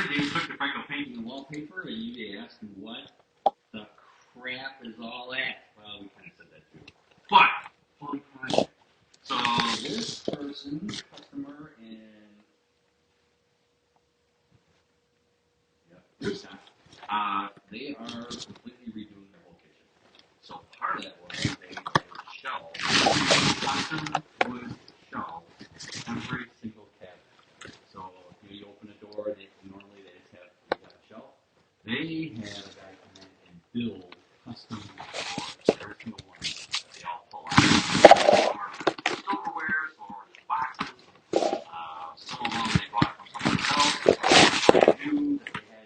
they took the Franco painting and wallpaper, and you asked me what the crap is all that? Well, we kind of said that too. But, fun project. So, this person, customer in... they are completely redoing their whole kitchen. So, part of that was they shelved, custom wood shelf, every single cabinet. So, you open a door, normally they just have a shelf. They had a guy come in and build custom doors, every single one. They all pull out. Some are silverware, some are boxes. Some of them they bought from someone else. Brand new that they had.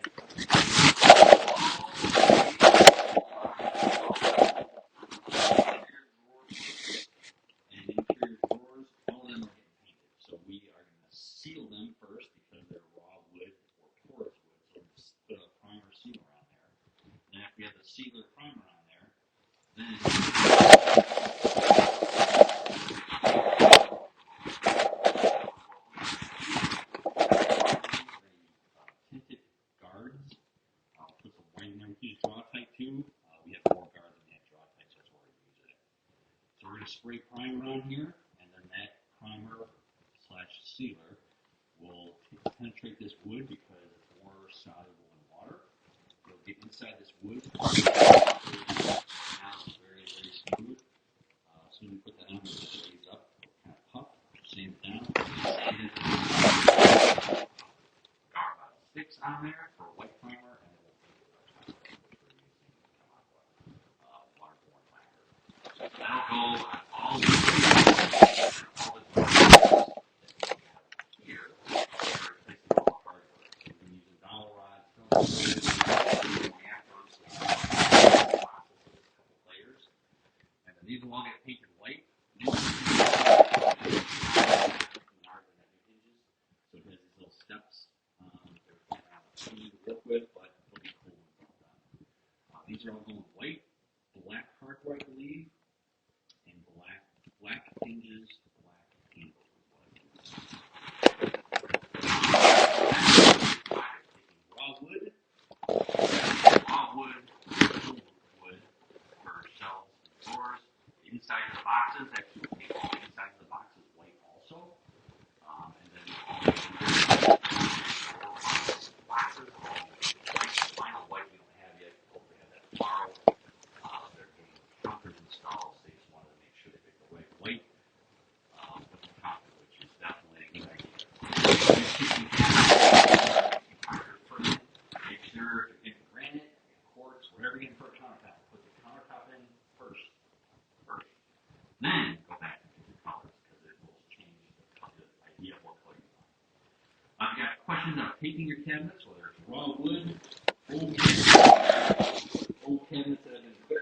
And interior drawers, all of them are getting painted. So we are going to seal them first because they're raw wood or porous wood. So we're going to put a primer sealer on there. And after we have the sealer primer on there, then tinted guards. I'll put some white in there. We use draw tight too. We have more guards than we have draw tight, so that's where we use it. So we're going to spray primer on here, and then that primer / sealer will penetrate this wood because it's more soluble in water. It'll get inside this wood. Now it's very, very smooth. As soon as we put that on, it'll raise up, kind of puff, sand it down, sand it. Got sticks on there for white primer, and it will paint it on top, which we're using waterborne lacquer. That'll go on all the here. We're replacing all the hardware. We've been using dowel rods, layers, and then these will all get painted white. So it has these little steps. They're kind of easy to work with, but they'll be cool when it's all done. These are all going white, black hardware, I believe, and black hinges, black handles. Raw wood, wood for shelves and doors. The inside of the boxes, actually, we'll paint all the inside of the boxes white also. And then boxes, final white we don't have yet. Hopefully have that tomorrow. They're getting counters installed, so they just wanted to make sure they pick the right white with the counter, which is definitely a good idea. Make sure if you're getting granite, quartz, whatever you're getting for a countertop, put the countertop in first. Then go back and pick the colors because it will change the idea of what color you want. If you got questions on painting your cabinets, whether it's raw wood, old cabinets that have been